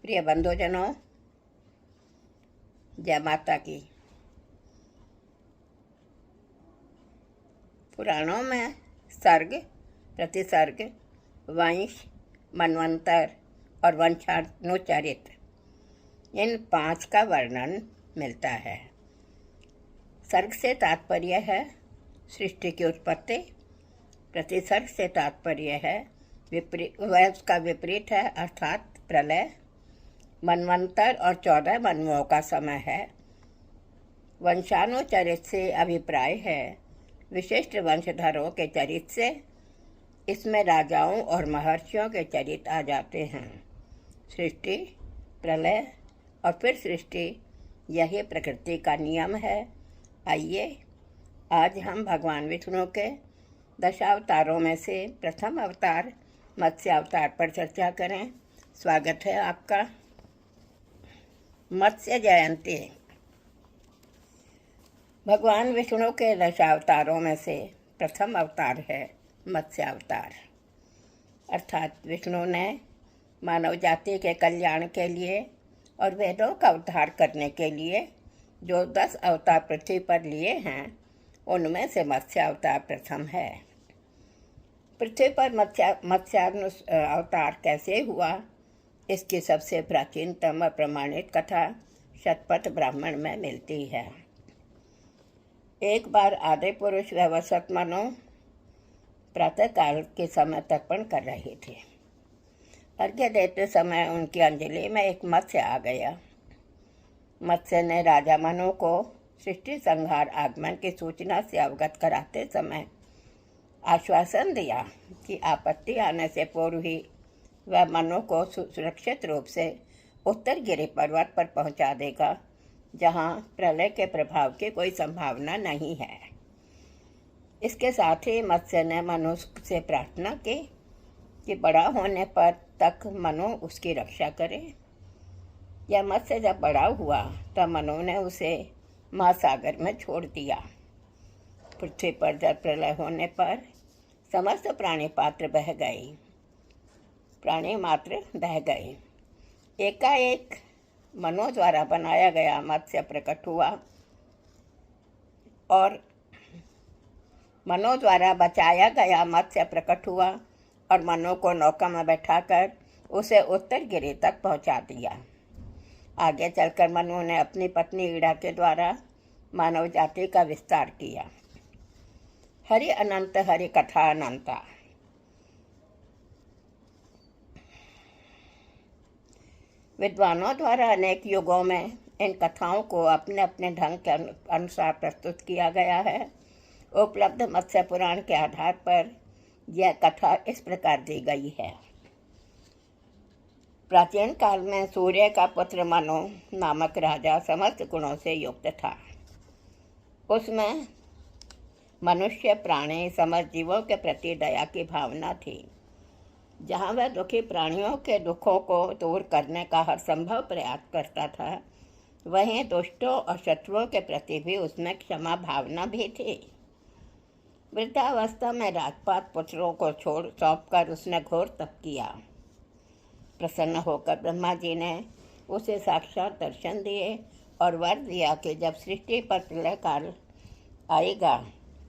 प्रिय बंधुजनों, जय माता की। पुराणों में सर्ग, प्रतिसर्ग, वंश, मनवंतर और वंशानुचरित इन 5 का वर्णन मिलता है। सर्ग से तात्पर्य है सृष्टि की उत्पत्ति, प्रतिसर्ग से तात्पर्य है उसका विपरीत है अर्थात प्रलय। मनवंतर और 14 मनुओं का समय है। वंशानुचरित से अभिप्राय है विशिष्ट वंशधरों के चरित्र से। इसमें राजाओं और महर्षियों के चरित्र आ जाते हैं। सृष्टि, प्रलय और फिर सृष्टि, यही प्रकृति का नियम है। आइए आज हम भगवान विष्णु के 10 अवतारों में से प्रथम अवतार मत्स्य अवतार पर चर्चा करें। स्वागत है आपका। मत्स्य जयंती भगवान विष्णु के 10 अवतारों में से प्रथम अवतार है मत्स्य अवतार। अर्थात विष्णु ने मानव जाति के कल्याण के लिए और वेदों का उद्धार करने के लिए जो 10 अवतार पृथ्वी पर लिए हैं, उनमें से मत्स्य अवतार प्रथम है। पृथ्वी पर मत्स्य अवतार कैसे हुआ, इसकी सबसे प्राचीनतम प्रमाणित कथा शतपथ ब्राह्मण में मिलती है। एक बार आदि पुरुष वैवस्वत मनु प्रातःकाल के समय तर्पण कर रहे थे। अर्घ्य देते समय उनकी अंजलि में एक मत्स्य आ गया। मत्स्य ने राजा मनु को सृष्टि संहार आगमन की सूचना से अवगत कराते समय आश्वासन दिया कि आपत्ति आने से पूर्व ही वह मनु को सुरक्षित रूप से उत्तरगिरि पर्वत पर पहुंचा देगा, जहां प्रलय के प्रभाव की कोई संभावना नहीं है। इसके साथ ही मत्स्य ने मनु से प्रार्थना की कि बड़ा होने पर तक मनु उसकी रक्षा करे। यह मत्स्य जब बड़ा हुआ तब मनु ने उसे महासागर में छोड़ दिया। पृथ्वी पर जल प्रलय होने पर समस्त प्राणी मात्र बह गए। एकाएक मनु द्वारा बनाया गया मत्स्य प्रकट हुआ और मनु द्वारा बचाया गया मत्स्य प्रकट हुआ और मनु को नौका में बैठाकर उसे उत्तरगिरि तक पहुंचा दिया। आगे चलकर मनु ने अपनी पत्नी ईड़ा के द्वारा मानव जाति का विस्तार किया। हरि अनंत हरि कथा अनंता। विद्वानों द्वारा अनेक युगों में इन कथाओं को अपने अपने ढंग के अनुसार प्रस्तुत किया गया है। उपलब्ध मत्स्य पुराण के आधार पर यह कथा इस प्रकार दी गई है। प्राचीन काल में सूर्य का पुत्र मनु नामक राजा समस्त गुणों से युक्त था। उसमें मनुष्य, प्राणी, समस्त जीवों के प्रति दया की भावना थी। जहाँ वह दुखी प्राणियों के दुखों को दूर करने का हर संभव प्रयास करता था, वहीं दुष्टों और शत्रुओं के प्रति भी उसमें क्षमा भावना भी थी। वृद्धावस्था में राजपाट पुत्रों को सौंपकर उसने घोर तप किया। प्रसन्न होकर ब्रह्मा जी ने उसे साक्षात दर्शन दिए और वर दिया कि जब सृष्टि पर प्रलय काल आएगा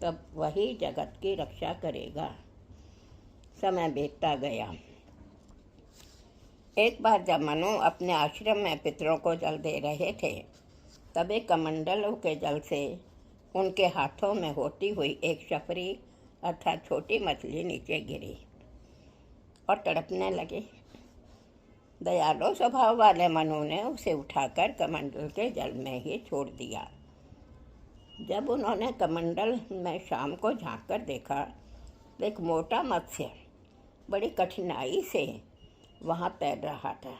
तब वही जगत की रक्षा करेगा। समय बीतता गया। एक बार जब मनु अपने आश्रम में पितरों को जल दे रहे थे, तब एक कमंडलों के जल से उनके हाथों में होती हुई एक शफरी अर्थात छोटी मछली नीचे गिरी और तड़पने लगी। दयालु स्वभाव वाले मनु ने उसे उठाकर कमंडल के जल में ही छोड़ दिया। जब उन्होंने कमंडल में शाम को झांक कर देखा तो एक मोटा मत्स्य बड़ी कठिनाई से वहाँ तैर रहा था।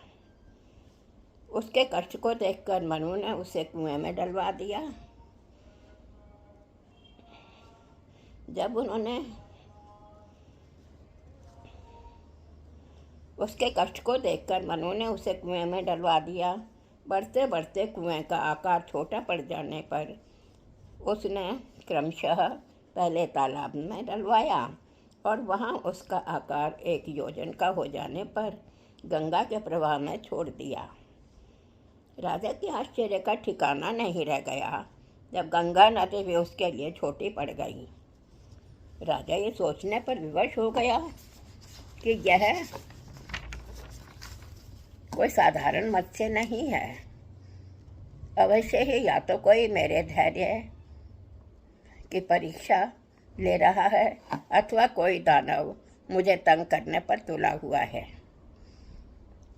उसके कष्ट को देखकर मनु ने उसे कुएं में डलवा दिया। जब उन्होंने उसके कष्ट को देखकर मनु ने उसे कुएं में डलवा दिया। बढ़ते बढ़ते कुएं का आकार छोटा पड़ जाने पर उसने क्रमशः पहले तालाब में डलवाया और वहाँ उसका आकार 1 योजन का हो जाने पर गंगा के प्रवाह में छोड़ दिया। राजा के आश्चर्य का ठिकाना नहीं रह गया जब गंगा नदी भी उसके लिए छोटी पड़ गई। राजा ये सोचने पर विवश हो गया कि यह कोई साधारण मत्स्य नहीं है। अवश्य ही या तो कोई मेरे धैर्य की परीक्षा ले रहा है अथवा कोई दानव मुझे तंग करने पर तुला हुआ है।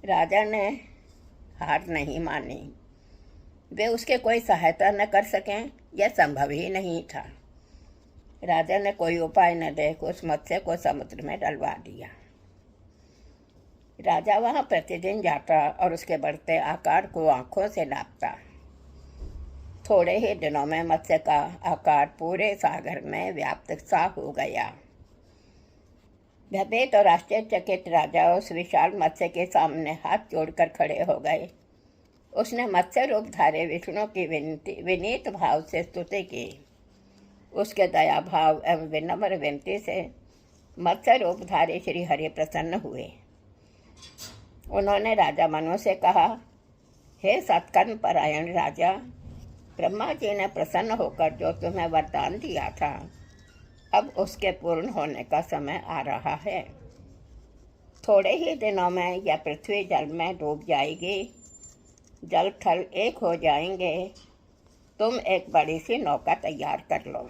राजा ने हार नहीं मानी। वे उसके कोई सहायता न कर सकें यह संभव ही नहीं था। राजा ने कोई उपाय न देख उस मत्स्य को समुद्र में डलवा दिया। राजा वहाँ प्रतिदिन जाता और उसके बढ़ते आकार को आँखों से नापता। थोड़े ही दिनों में मत्स्य का आकार पूरे सागर में व्याप्त सा हो गया। भयभीत और आश्चर्यचकित राजा उस विशाल मत्स्य के सामने हाथ जोड़कर खड़े हो गए। उसने मत्स्य रूपधारी विष्णु की विनीत भाव से स्तुति की। उसके दया भाव एवं विनम्र विनती से मत्स्य रूपधारी श्री हरि प्रसन्न हुए। उन्होंने राजा मनु से कहा, हे सत्कर्म परायण राजा, ब्रह्मा जी ने प्रसन्न होकर जो तुम्हें वरदान दिया था अब उसके पूर्ण होने का समय आ रहा है। थोड़े ही दिनों में यह पृथ्वी जल में डूब जाएगी, जल थल एक हो जाएंगे। तुम एक बड़ी सी नौका तैयार कर लो।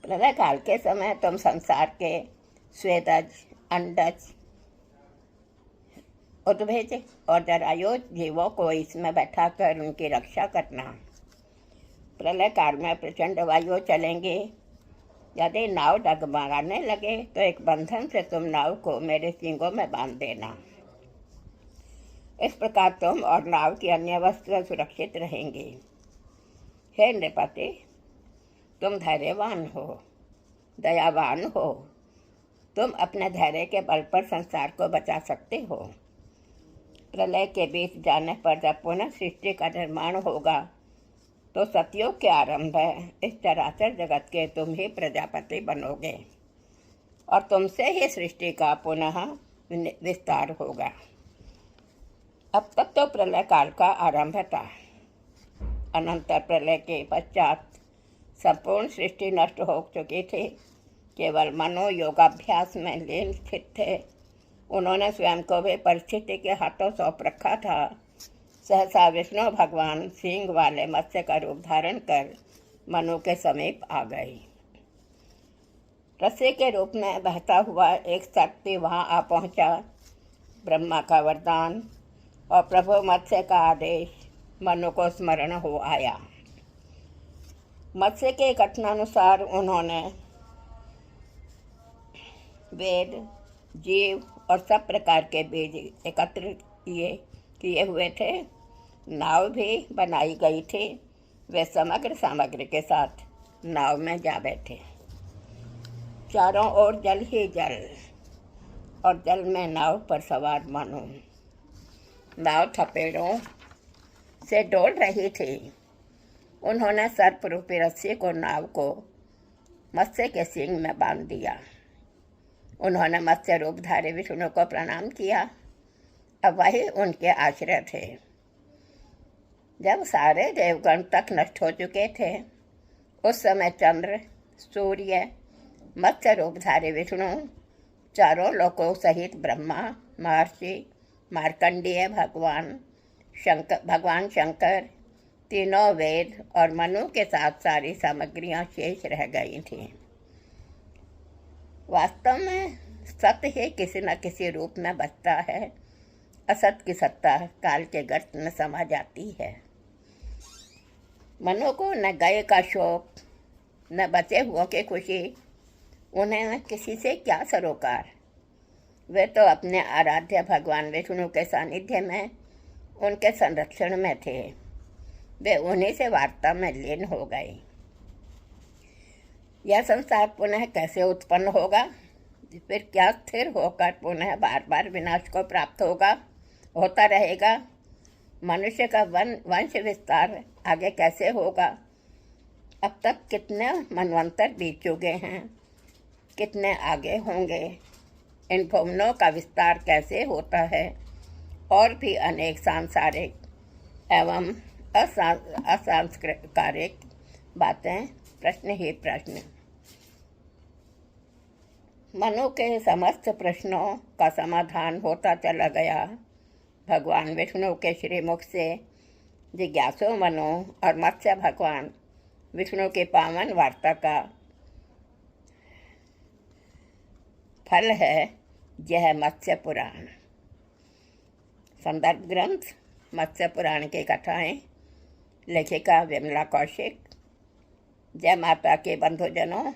प्रलय काल के समय तुम संसार के स्वेदज, अंडज, उद्भिज और जरायु जीवों को इसमें बैठाकर उनकी रक्षा करना। प्रलय काल में प्रचंड वायु चलेंगे। यदि नाव डगमगाने लगे तो एक बंधन से तुम नाव को मेरे सींगों में बांध देना। इस प्रकार तुम और नाव की अन्य वस्तुएं सुरक्षित रहेंगी। हे नृपति, तुम धैर्यवान हो, दयावान हो। तुम अपने धैर्य के बल पर संसार को बचा सकते हो। प्रलय के बीच जाने पर जब पुनः सृष्टि का निर्माण होगा तो सतयुग के आरंभ है। इस चराचर जगत के तुम ही प्रजापति बनोगे और तुमसे ही सृष्टि का पुनः विस्तार होगा। अब तक तो प्रलय काल का आरंभ था। अनंतर प्रलय के पश्चात संपूर्ण सृष्टि नष्ट हो चुकी थी। केवल मनो योगाभ्यास में लीन स्थित थे। उन्होंने स्वयं को भी परिस्थिति के हाथों सौंप रखा था। सहसा विष्णु भगवान सींग वाले मत्स्य का रूप धारण कर मनु के समीप आ गई। रस्सी के रूप में बहता हुआ एक शक्ति वहां आ पहुंचा। ब्रह्मा का वरदान और प्रभु मत्स्य का आदेश मनु को स्मरण हो आया। मत्स्य के कथनानुसार उन्होंने वेद, जीव और सब प्रकार के बीज एकत्र किए हुए थे। नाव भी बनाई गई थी। वे समग्र सामग्री के साथ नाव में जा बैठे। चारों ओर जल ही जल और जल में नाव पर सवार मनु। नाव थपेड़ों से डोल रही थी। उन्होंने सर्प रूपी रस्सी को नाव को मत्स्य के सींग में बांध दिया। उन्होंने मत्स्य रूपधारी विष्णु को प्रणाम किया। अब वही उनके आश्रय थे। जब सारे देवगण तक नष्ट हो चुके थे उस समय चंद्र, सूर्य, मत्स्य रूपधारी विष्णु, चारों लोकों सहित ब्रह्मा, महर्षि मार्कंडेय, भगवान शंकर, तीनों वेद और मनु के साथ सारी सामग्रियां शेष रह गई थीं। वास्तव में सत्य ही किसी न किसी रूप में बचता है। असत की सत्ता काल के गर्त में समा जाती है। मनु को न गए का शोक, न बचे हुओं की खुशी। उन्हें किसी से क्या सरोकार। वे तो अपने आराध्य भगवान विष्णु के सानिध्य में उनके संरक्षण में थे। वे उन्हीं से वार्ता में लीन हो गए। यह संसार पुनः कैसे उत्पन्न होगा? फिर क्या स्थिर होकर पुनः बार बार विनाश को प्राप्त होता रहेगा? मनुष्य का वंश विस्तार आगे कैसे होगा? अब तक कितने मनवंतर बीत चुके हैं, कितने आगे होंगे? इन भुवनों का विस्तार कैसे होता है, और भी अनेक सांसारिक एवं असांस्कारिक बातें प्रश्न ही प्रश्न। मनु के समस्त प्रश्नों का समाधान होता चला गया। भगवान विष्णु के श्रीमुख से जिज्ञासु मनु और मत्स्य भगवान विष्णु की पावन वार्ता का फल है यह मत्स्य पुराण। संदर्भ ग्रंथ मत्स्य पुराण की कथाएं, लेखिका विमला कौशिक। जय माता के बंधुजनों,